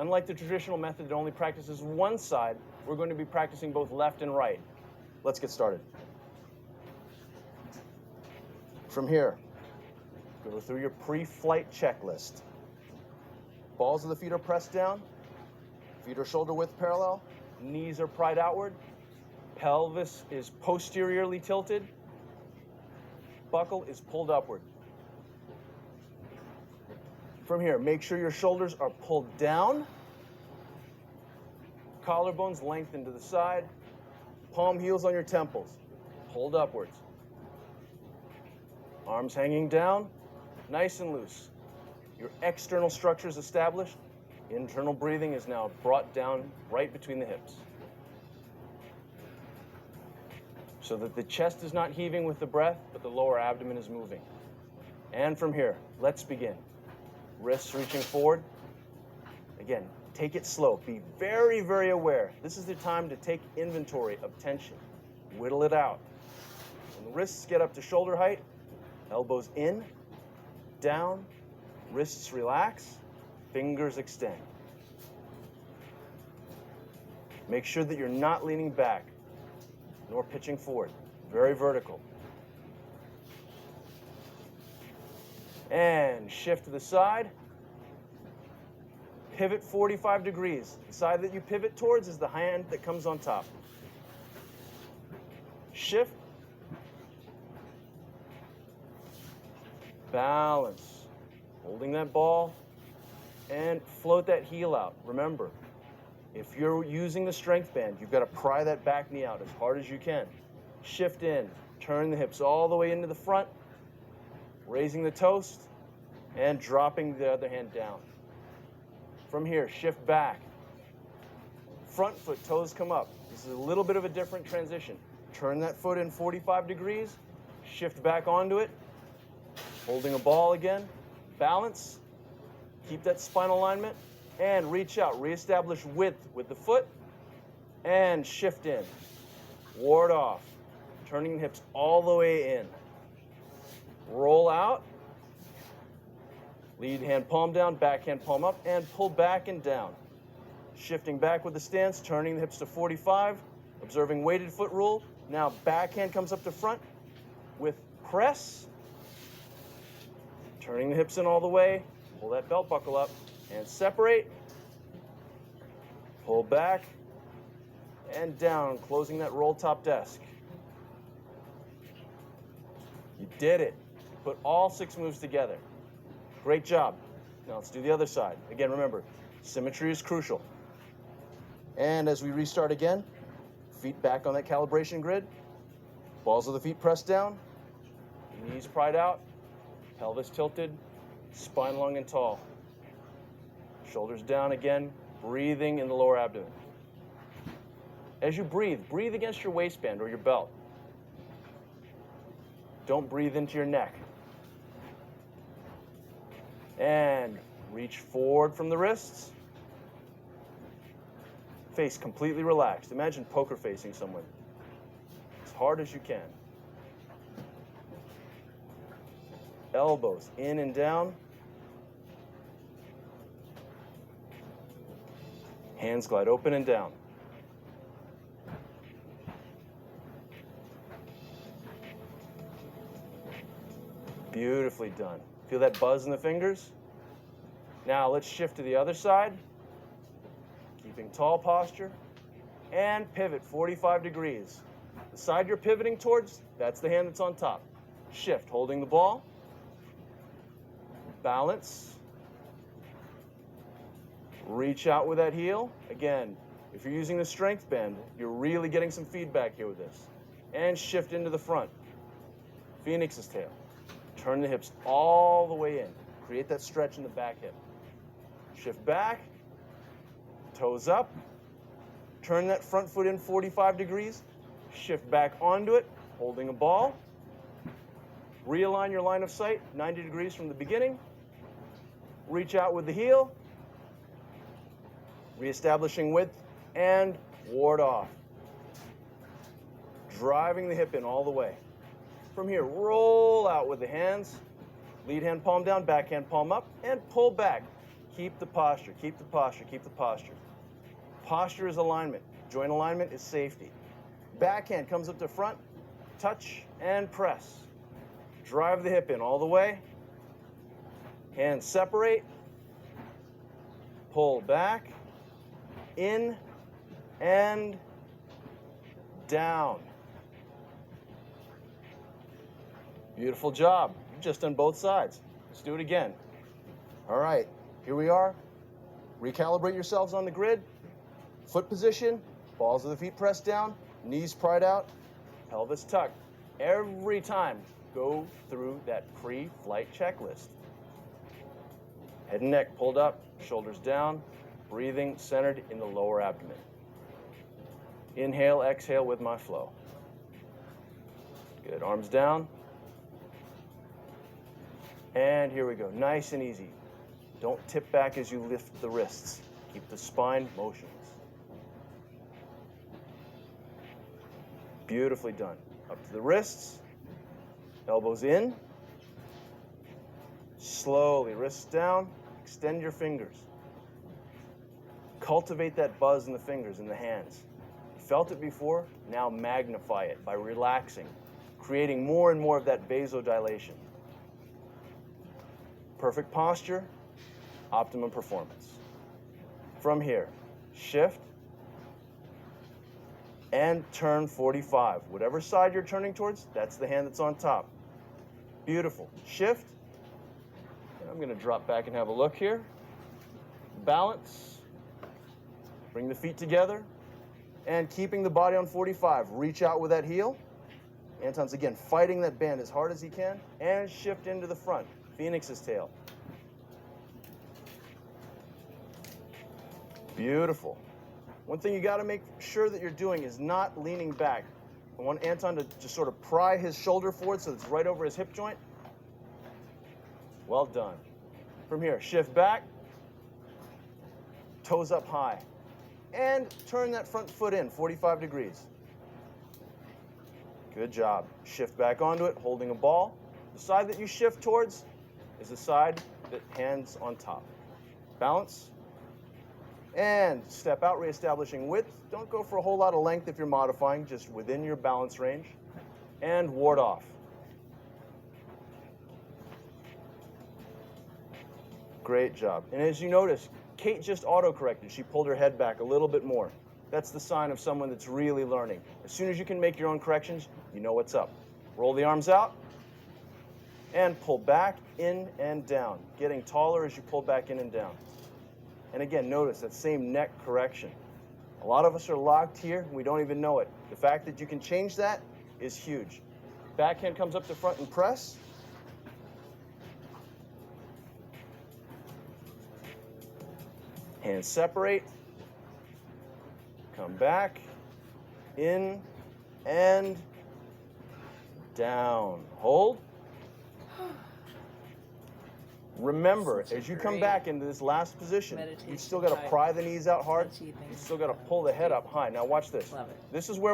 Unlike the traditional method that only practices one side, we're going to be practicing both left and right. Let's get started. From here, go through your pre-flight checklist. Balls of the feet are pressed down, feet are shoulder width parallel, knees are pried outward, pelvis is posteriorly tilted, buckle is pulled upward. From here, make sure your shoulders are pulled down, collarbones lengthened to the side, palm heels on your temples, pulled upwards. Arms hanging down, nice and loose. Your external structure is established. Internal breathing is now brought down right between the hips, so that the chest is not heaving with the breath, but the lower abdomen is moving. And from here, let's begin. Wrists reaching forward. Again, take it slow. Be very, very aware. This is the time to take inventory of tension. Whittle it out. When the wrists get up to shoulder height, elbows in, down, wrists relax, fingers extend. Make sure that you're not leaning back, nor pitching forward. Very vertical. And shift to the side. Pivot 45 degrees. The side that you pivot towards is the hand that comes on top. Shift. Balance. Holding that ball. And float that heel out. Remember, if you're using the strength band, you've got to pry that back knee out as hard as you can. Shift in. Turn the hips all the way into the front. Raising the toast and dropping the other hand down. From here, shift back. Front foot, toes come up. This is a little bit of a different transition. Turn that foot in 45 degrees, shift back onto it, holding a ball again, balance, keep that spinal alignment, and reach out. Reestablish width with the foot, and shift in. Ward off, turning the hips all the way in. Roll out, lead hand palm down, back hand palm up, and pull back and down. Shifting back with the stance, turning the hips to 45, observing weighted foot rule. Now back hand comes up to front with press, turning the hips in all the way, pull that belt buckle up, and separate, pull back, and down, closing that roll top desk. You did it. Put all 6 moves together. Great job. Now let's do the other side. Again, remember, symmetry is crucial. And as we restart again, feet back on that calibration grid, balls of the feet pressed down, knees pried out, pelvis tilted, spine long and tall. Shoulders down again, breathing in the lower abdomen. As you breathe, breathe against your waistband or your belt. Don't breathe into your neck. And reach forward from the wrists. Face completely relaxed. Imagine poker facing someone. As hard as you can. Elbows in and down. Hands glide open and down. Beautifully done. Feel that buzz in the fingers? Now let's shift to the other side. Keeping tall posture. And pivot 45 degrees. The side you're pivoting towards, that's the hand that's on top. Shift, holding the ball. Balance. Reach out with that heel. Again, if you're using the strength band, you're really getting some feedback here with this. And shift into the front. Phoenix's tail. Turn the hips all the way in. Create that stretch in the back hip. Shift back, toes up. Turn that front foot in 45 degrees. Shift back onto it, holding a ball. Realign your line of sight 90 degrees from the beginning. Reach out with the heel. Reestablishing width and ward off. Driving the hip in all the way. From here, roll out with the hands. Lead hand palm down, back hand palm up, and pull back. Keep the posture, keep the posture, keep the posture. Posture is alignment. Joint alignment is safety. Backhand comes up to front, touch and press. Drive the hip in all the way. Hands separate. Pull back, in and down. Beautiful job. You've just done both sides. Let's do it again. All right, here we are. Recalibrate yourselves on the grid. Foot position, balls of the feet pressed down, knees pried out, pelvis tucked. Every time, go through that pre-flight checklist. Head and neck pulled up, shoulders down, breathing centered in the lower abdomen. Inhale, exhale with my flow. Good, arms down. And here we go, nice and easy. Don't tip back as you lift the wrists. Keep the spine motionless. Beautifully done. Up to the wrists, elbows in. Slowly, wrists down, extend your fingers. Cultivate that buzz in the fingers, in the hands. You felt it before, now magnify it by relaxing, creating more and more of that vasodilation. Perfect posture, optimum performance. From here, shift and turn 45. Whatever side you're turning towards, that's the hand that's on top. Beautiful. Shift. And I'm going to drop back and have a look here. Balance. Bring the feet together. And keeping the body on 45. Reach out with that heel. Anton's again fighting that band as hard as he can. And shift into the front. Phoenix's tail. Beautiful. One thing you got to make sure that you're doing is not leaning back. I want Anton to just sort of pry his shoulder forward so it's right over his hip joint. Well done. From here, shift back, toes up high, and turn that front foot in 45 degrees. Good job. Shift back onto it, holding a ball. The side that you shift towards is the side that hands on top. Balance. And step out, reestablishing width. Don't go for a whole lot of length if you're modifying, just within your balance range. And ward off. Great job. And as you notice, Kate just auto-corrected. She pulled her head back a little bit more. That's the sign of someone that's really learning. As soon as you can make your own corrections, you know what's up. Roll the arms out and pull back, in and down. Getting taller as you pull back in and down. And again, notice that same neck correction. A lot of us are locked here, and we don't even know it. The fact that you can change that is huge. Backhand comes up to front and press. Hands separate. Come back, in and down. Hold. Remember, as you come back into this last position, you've still got to pry the knees out hard. You've still got to pull the head up high. Now watch this. This is where